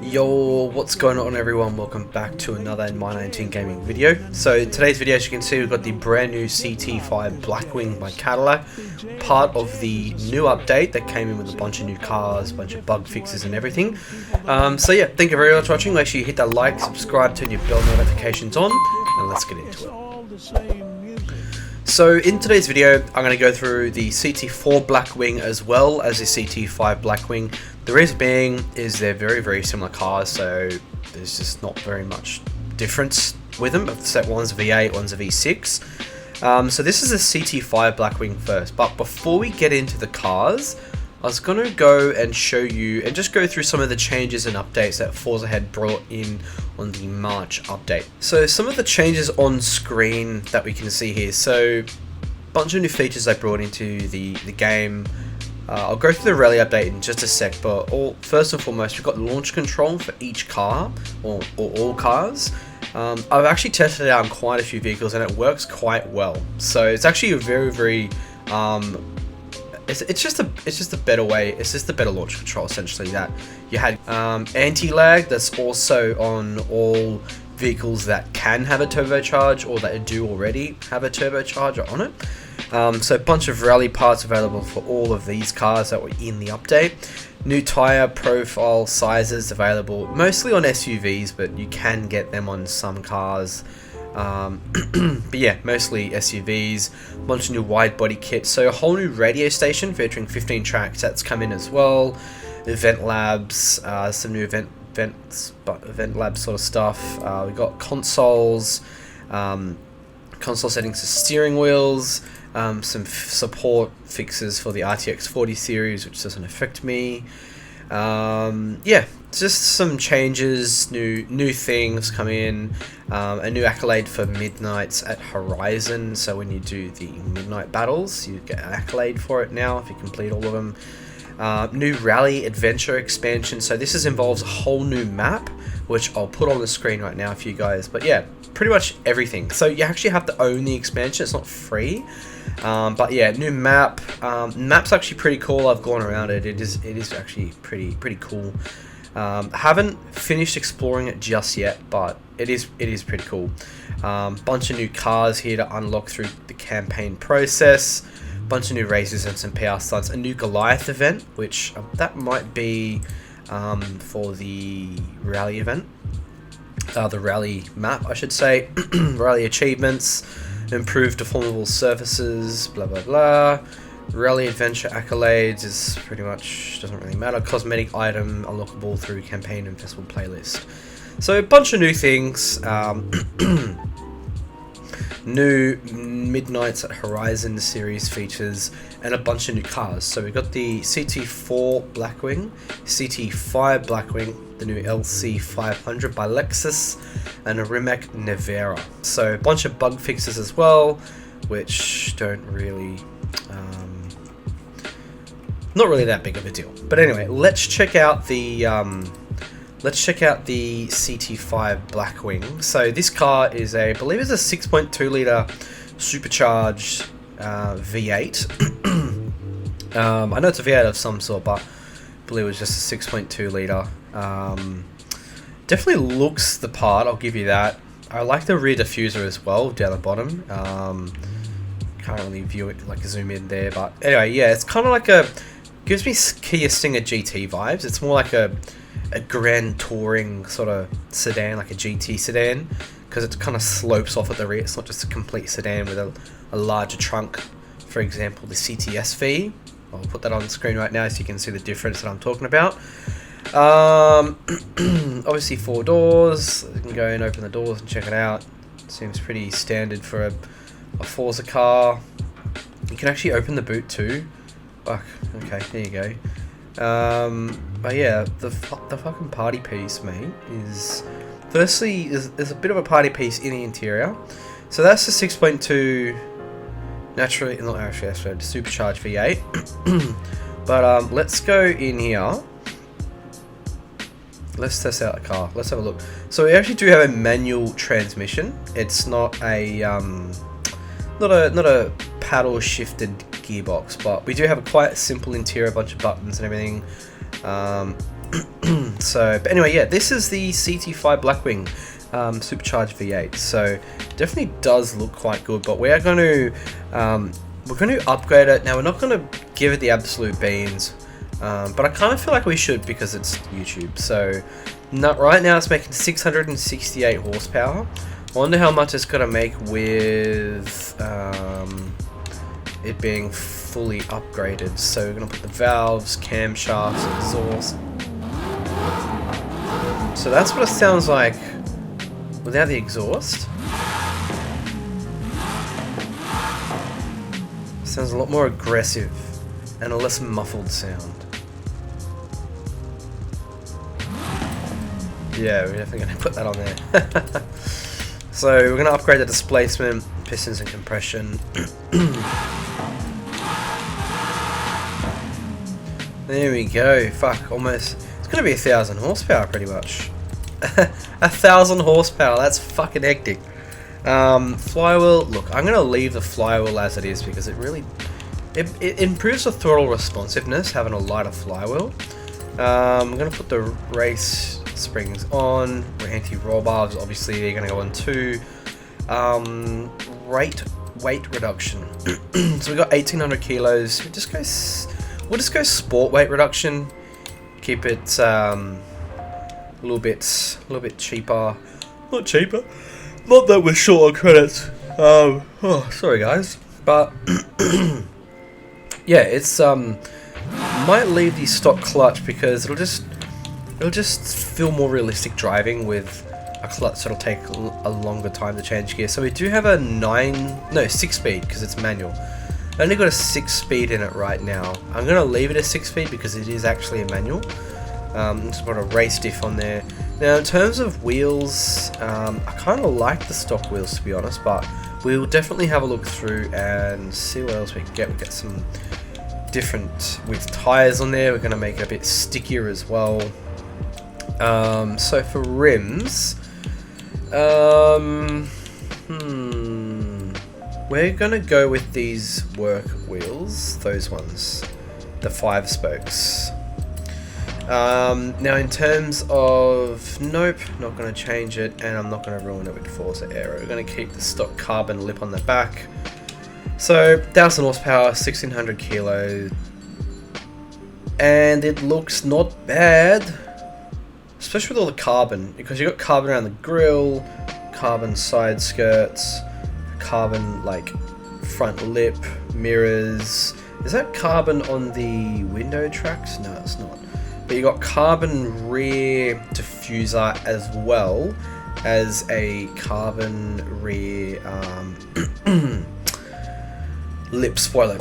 Yo, what's going on everyone? Welcome back to another My19 Gaming video. So in today's video, as you can see, we've got the brand new CT5 Blackwing by Cadillac, part of the new update that came in with a bunch of new cars, a bunch of bug fixes and everything. So yeah, thank you very much for watching. Make sure you hit that like, subscribe, turn your bell notifications on, and let's get into it. So in today's video, I'm going to go through the CT4 Blackwing as well as the CT5 Blackwing. The reason being is they're very similar cars, so there's just not very much difference with them, except one's a V8, one's a V6. So this is a CT5 Blackwing first, but before we get into the cars, I was going to go and show you and just go through some of the changes and updates that Forza had brought in on the March update. So some of the changes on screen that we can see here. So a bunch of new features they brought into the game. I'll go through the rally update in just a sec, but first and foremost, we've got launch control for each car, or all cars. I've actually tested it out on quite a few vehicles and it works quite well. So it's actually a very it's just a better way. It's just a better launch control essentially that you had. Anti-lag that's also on all vehicles that can have a turbocharge or that do already have a turbocharger on it. So a bunch of rally parts available for all of these cars that were in the update. New tyre profile sizes available mostly on SUVs, but you can get them on some cars. But yeah, mostly SUVs. A bunch of new wide body kits. So a whole new radio station featuring 15 tracks that's come in as well. Event labs, some new event lab sort of stuff. We got consoles, console settings for steering wheels. Some support fixes for the RTX 40 series, which doesn't affect me. Yeah, just some changes, new things come in. A new accolade for Midnights at Horizon. So when you do the Midnight battles, you get an accolade for it now if you complete all of them. New Rally Adventure expansion. So this involves a whole new map, which I'll put on the screen right now for you guys. But yeah, pretty much everything. So you actually have to own the expansion. It's not free. But yeah, new map. Map's actually pretty cool. I've gone around it. It is actually pretty cool. Haven't finished exploring it just yet, but it is pretty cool. Bunch of new cars here to unlock through the campaign process. Bunch of new races and some PR stunts. A new Goliath event, which that might be for the rally event. The rally map, I should say. Rally achievements. Improved deformable surfaces, blah blah blah. Rally adventure accolades is pretty much doesn't really matter. Cosmetic item unlockable through campaign and festival playlist. So a bunch of new things. New Midnights at Horizon series features and a bunch of new cars. So we've got the CT4 Blackwing, CT5 Blackwing, the new LC500 by Lexus, and a Rimac Nevera. So a bunch of bug fixes as well, which don't really, not really that big of a deal. But anyway, let's check out the CT5 Blackwing. So this car is I believe it's a 6.2 litre supercharged V8. I know it's a V8 of some sort, but I believe it was just a 6.2 litre. Definitely looks the part, I'll give you that. I like the rear diffuser as well, down the bottom. Can't really view it, like zoom in there, but anyway, yeah, it's kind of like gives me Kia Stinger GT vibes. It's more like a grand touring sort of sedan, like a GT sedan, because it kind of slopes off at the rear. It's not just a complete sedan with a larger trunk. For example, the CTSV. I'll put that on the screen right now so you can see the difference that I'm talking about. Obviously 4 doors. You can go and open the doors and check it out. Seems pretty standard for a Forza car. You can actually open the boot too. Fuck. Okay, there you go. But yeah, the fucking party piece, mate, is firstly there's a bit of a party piece in the interior. So that's the 6.2 naturally, not actually, that's the supercharged V8. But let's go in here. Let's test out the car. Let's have a look. So we actually do have a manual transmission. It's not a not a paddle shifted gearbox, but we do have a quite simple interior, a bunch of buttons and everything. So, but anyway, yeah, this is the CT5 Blackwing supercharged V8. So, definitely does look quite good. But we are going to we're going to upgrade it. Now, we're not going to give it the absolute beans, but I kind of feel like we should because it's YouTube. So, right now it's making 668 horsepower. I wonder how much it's going to make with it being fully upgraded. So we're going to put the valves, camshafts, exhaust. So that's what it sounds like without the exhaust. It sounds a lot more aggressive and a less muffled sound. Yeah, we're definitely going to put that on there. So we're going to upgrade the displacement, pistons and compression. There we go. Fuck, almost. It's going to be 1,000 horsepower pretty much. 1,000 horsepower, that's fucking hectic. Flywheel, look, I'm going to leave the flywheel as it is because it really... It improves the throttle responsiveness, having a lighter flywheel. I'm going to put the race springs on. Anti-roll bars, obviously they're going to go on too. Weight reduction. So we got 1,800 kilos. We'll just go sport weight reduction. Keep it a little bit cheaper. Not cheaper. Not that we're short on credits. Oh, sorry guys, but yeah, it's might leave the stock clutch because it'll just feel more realistic driving with a clutch that'll take a longer time to change gear. So we do have a 6 speed because it's manual. I only got a 6 speed in it right now. I'm going to leave it a 6 speed because it is actually a manual. Just put a race diff on there. Now in terms of wheels, I kind of like the stock wheels to be honest, but we'll definitely have a look through and see what else we can get. We'll get some different width tires on there. We're going to make it a bit stickier as well. So for rims, we're gonna go with these work wheels, those ones, the 5 spokes. Now in terms of, nope, not gonna change it, and I'm not gonna ruin it with Forza Aero. We're gonna keep the stock carbon lip on the back. So 1,000 horsepower, 1,600 kilos, and it looks not bad. Especially with all the carbon, because you got carbon around the grille, carbon side skirts, carbon like front lip, mirrors. Is that carbon on the window tracks? No, it's not. But you got carbon rear diffuser as well as a carbon rear lip spoiler.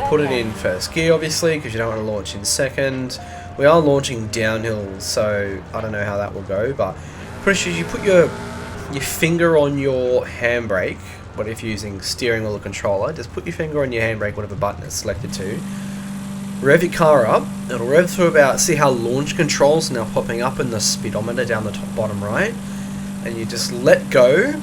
Put it in first gear obviously because you don't want to launch in second. We are launching downhill, so I don't know how that will go, but pretty sure you put your finger on your handbrake, but if you're using steering wheel or controller, just put your finger on your handbrake, whatever button it's selected to. Rev your car up, it'll rev through about, see how launch controls are now popping up in the speedometer down the top bottom right, and you just let go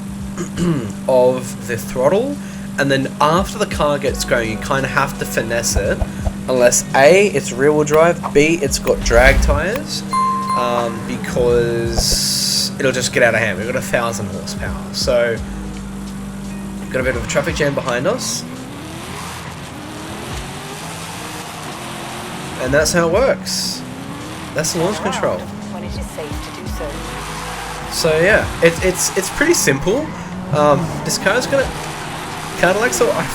of the throttle, and then after the car gets going, you kind of have to finesse it. Unless A, it's rear wheel drive, B, it's got drag tires, because it'll just get out of hand. We've got 1,000 horsepower, so we've got a bit of a traffic jam behind us, and that's how it works. That's the launch control. When it is safe to do so. So yeah, it's pretty simple. This car's gonna kind of like so I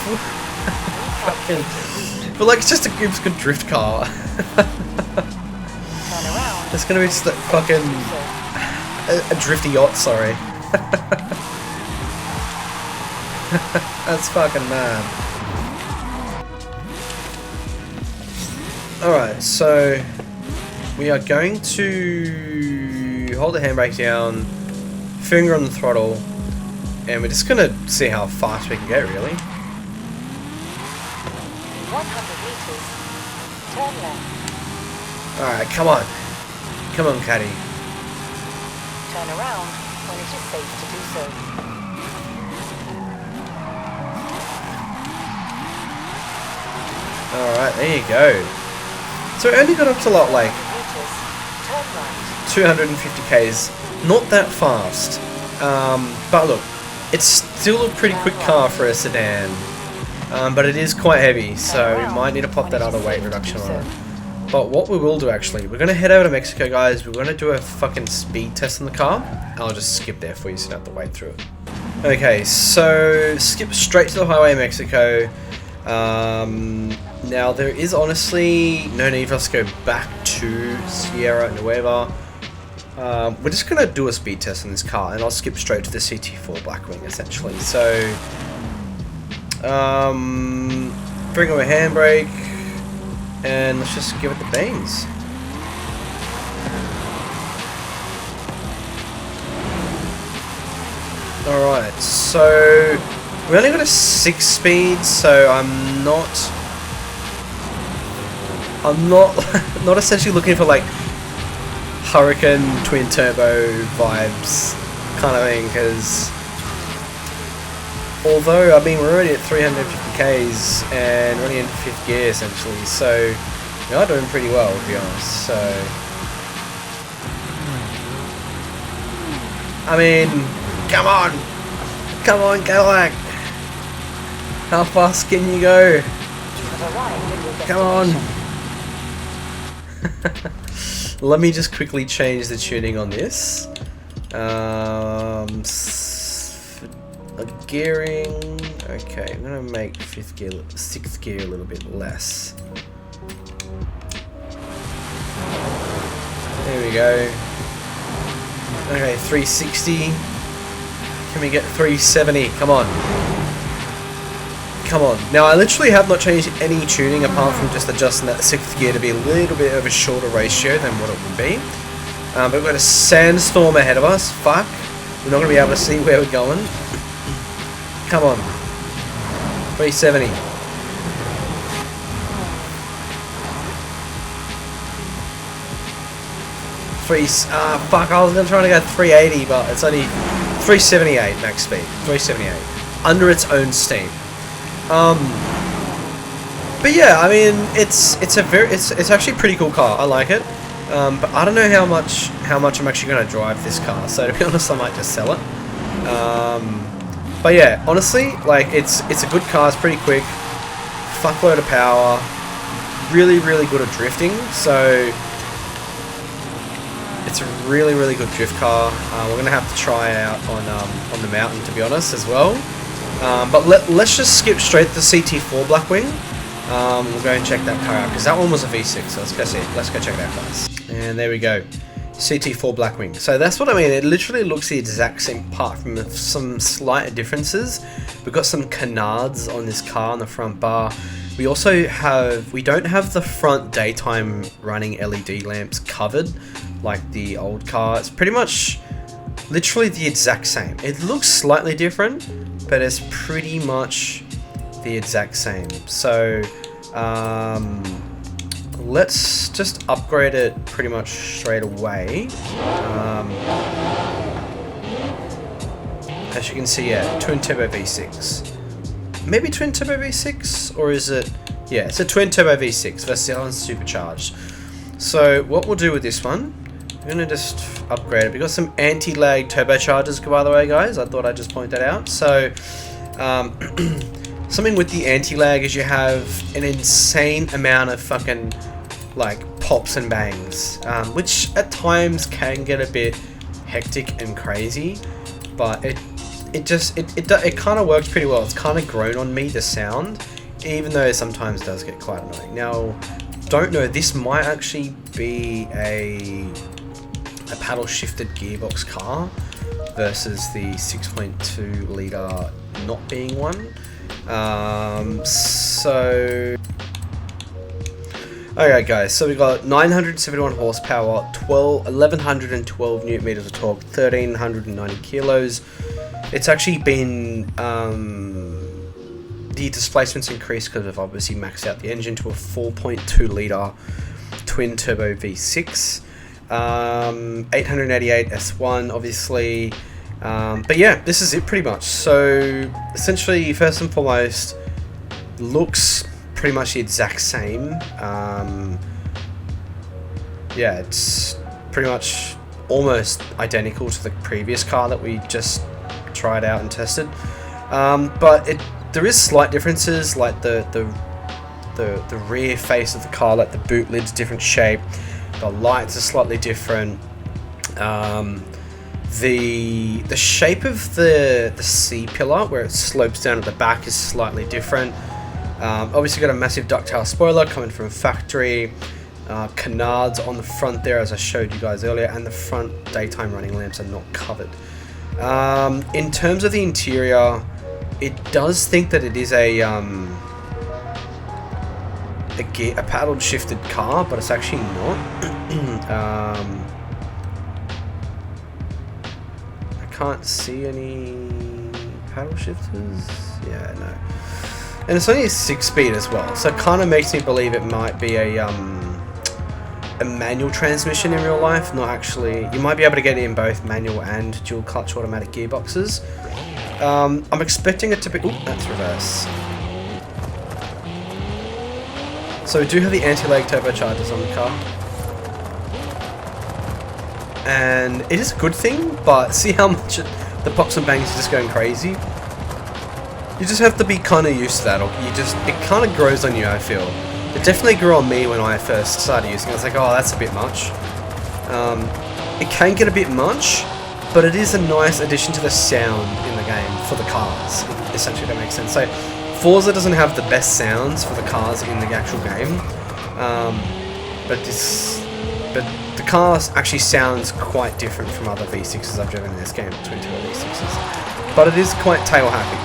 fucking. But like, it's just a good drift car. It's gonna be just a fucking a drifty yacht. Sorry. That's fucking mad. All right, so we are going to hold the handbrake down, finger on the throttle, and we're just gonna see how fast we can get, really. 100 meters. Turn left. Alright, come on. Come on, caddy. Turn around when it is safe to do so. Alright, there you go. So it only got up to lot like Turn right. 250 k's, not that fast, but look, it's still a pretty quick car for a sedan, but it is quite heavy, so we might need to pop that other weight reduction on it. But what we will do actually, we're going to head over to Mexico, guys. We're going to do a fucking speed test on the car. I'll just skip there for you so you don't have to wait through it. Okay, so skip straight to the highway in Mexico. Now there is honestly no need for us to go back to Sierra Nueva. We're just going to do a speed test on this car, and I'll skip straight to the CT4 Blackwing essentially. So, bring over handbrake, and let's just give it the beans. Alright, so we only got a 6 speed, so I'm not not essentially looking for like Hurricane twin turbo vibes kind of thing, because although I mean we're already at 350 k's and we're only in 5th gear essentially, so we are doing pretty well to be honest. So I mean, come on Cadillac, how fast can you go? Come on. Let me just quickly change the tuning on this. Gearing. Okay, I'm gonna make 5th gear, 6th gear a little bit less. There we go. Okay, 360. Can we get 370? Come on. Come on. Now, I literally have not changed any tuning apart from just adjusting that 6th gear to be a little bit of a shorter ratio than what it would be. But we've got a sandstorm ahead of us. Fuck. We're not going to be able to see where we're going. Come on. 370. Fuck, I was going to try to go 380, but it's only 378 max speed. 378. Under its own steam. But yeah, I mean, it's actually a pretty cool car. I like it. But I don't know how much I'm actually going to drive this car. So to be honest, I might just sell it. But yeah, honestly, like it's a good car. It's pretty quick. Fuckload of power. Really, really good at drifting. So it's a really, really good drift car. We're gonna have to try it out on the mountain, to be honest, as well. But let's just skip straight to the CT4 Blackwing. We'll go and check that car out because that one was a V6. So let's go see it. Let's go check it out, guys. And there we go, CT4 Blackwing. So that's what I mean. It literally looks the exact same, apart from some slight differences. We've got some canards on this car on the front bar. We also don't have the front daytime running LED lamps covered like the old car. It's pretty much literally the exact same. It looks slightly different, but it's pretty much the exact same. So let's just upgrade it pretty much straight away. As you can see, yeah, twin turbo V6. Maybe twin turbo V6, or is it? Yeah, it's a twin turbo V6 versus the other one's supercharged. So what we'll do with this one, we're gonna just upgrade it. We've got some anti-lag turbochargers, by the way, guys. I thought I'd just point that out. So something with the anti-lag is you have an insane amount of fucking like pops and bangs, which at times can get a bit hectic and crazy, but it kind of works pretty well. It's kind of grown on me, the sound, even though it sometimes does get quite annoying. Now, don't know, this might actually be a paddle shifted gearbox car versus the 6.2 litre not being one. Okay guys, so we've got 971 horsepower, 1112 newton meters of torque, 1390 kilos. It's actually been, the displacement's increased because I've obviously maxed out the engine to a 4.2 litre twin turbo V6. 888 S1 obviously, but yeah, this is it pretty much. So essentially, first and foremost, looks pretty much the exact same. Yeah, it's pretty much almost identical to the previous car that we just tried out and tested. But there is slight differences, like the rear face of the car, like the boot lid's different shape, the lights are slightly different. The shape of the C pillar, where it slopes down at the back, is slightly different. Obviously got a massive ductile spoiler coming from factory. Canards on the front there, as I showed you guys earlier, and the front daytime running lamps are not covered. In terms of the interior, it does think that it is a paddle shifted car, but it's actually not. I can't see any paddle shifters. Yeah, no. And it's only a 6-speed as well, so it kind of makes me believe it might be a manual transmission in real life, not actually. You might be able to get it in both manual and dual clutch automatic gearboxes. I'm expecting it to be... Ooh, that's reverse. So we do have the anti-lag turbochargers on the car. And it is a good thing, but see how much the pops and bangs is just going crazy? You just have to be kind of used to that, or it kind of grows on you, I feel. It definitely grew on me when I first started using it. I was like, oh, that's a bit much. It can get a bit much, but it is a nice addition to the sound in the game for the cars. Essentially, that makes sense. So, Forza doesn't have the best sounds for the cars in the actual game, but the car actually sounds quite different from other V6s I've driven in this game, between two of V6s. But it is quite tail happy.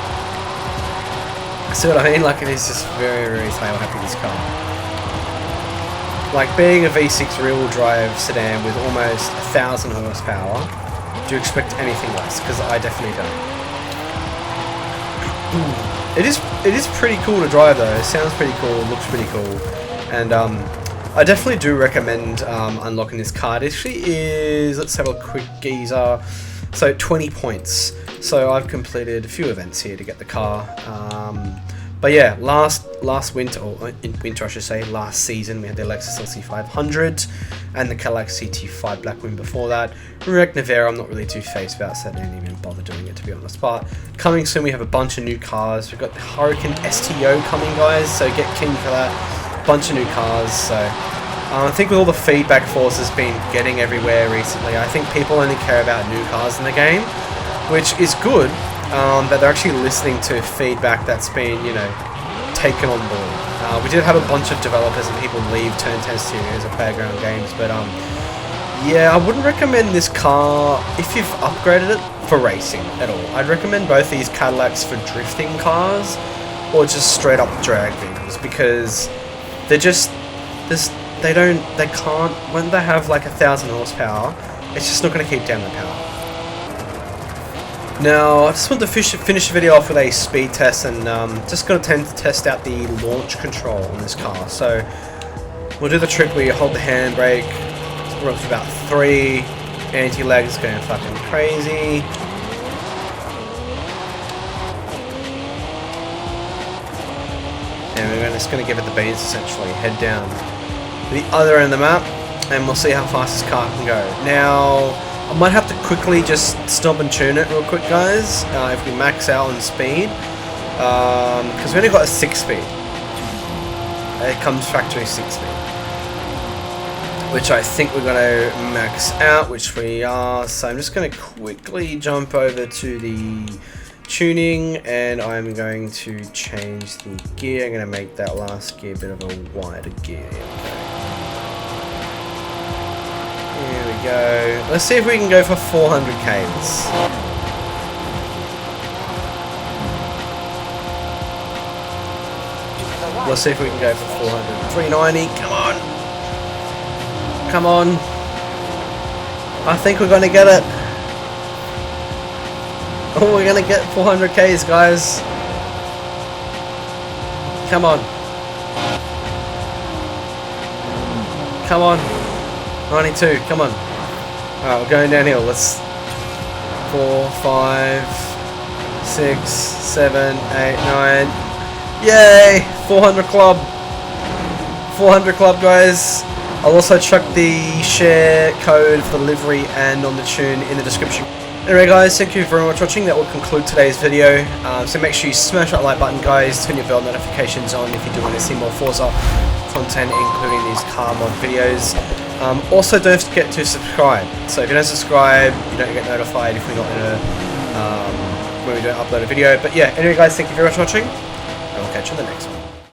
See what I mean? Like, it is just very, very tail happy, this car. Like, being a V6 rear-wheel drive sedan with almost 1,000 horsepower, do you expect anything less? Because I definitely don't. It is pretty cool to drive though. It sounds pretty cool, looks pretty cool, and I definitely do recommend unlocking this car. It actually is, let's have a quick geezer. So 20 points. So I've completed a few events here to get the car. But yeah, last winter, or in winter I should say, last season, we had the Lexus LC500 and the Cadillac CT5 Blackwing before that. Wreck Nevera, I'm not really too phased about, so I didn't even bother doing it, to be honest. But coming soon, we have a bunch of new cars. We've got the Hurricane STO coming, guys, so get keen for that. Bunch of new cars. So I think with all the feedback Forza's been getting everywhere recently, I think people only care about new cars in the game, which is good. That they're actually listening to feedback that's been, you know, taken on board. We did have a bunch of developers and people leave Turn 10 Studios or Playground Games, but yeah, I wouldn't recommend this car if you've upgraded it for racing at all. I'd recommend both these Cadillacs for drifting cars or just straight up drag vehicles, because they're just they can't, when they have like 1,000 horsepower, it's just not going to keep down the power. Now, I just want to finish the video off with a speed test, and just going to test out the launch control on this car. So, we'll do the trick where you hold the handbrake, we're up to about 3, anti-lag is going fucking crazy. And we're just going to give it the beans, essentially, head down the other end of the map, and we'll see how fast this car can go. Now, I might have to quickly just stop and tune it real quick, guys, if we max out on speed, because we only got a 6-speed. It comes factory 6-speed, which I think we're going to max out, which we are. So I'm just going to quickly jump over to the tuning, and I'm going to change the gear. I'm going to make that last gear a bit of a wider gear. Here we go. Let's see if we can go for 400 Ks. Let's see if we can go for 400. 390. Come on. Come on. I think we're going to get it. Oh, we're going to get 400 Ks, guys. Come on. Come on. 92, come on. Alright, we're going downhill. Let's 4, 5, 6, 7, 8, 9. Yay! 400 club. 400 club, guys. I'll also chuck the share code for the livery and on the tune in the description. Anyway guys, thank you very much for watching. That will conclude today's video. So make sure you smash that like button guys, turn your bell notifications on if you do want to see more Forza content, including these car mod videos. Also don't forget to subscribe. So if you don't subscribe, you don't get notified if we're not in a, when we don't upload a video. But yeah, anyway guys, thank you very much for watching, and I'll catch you in the next one.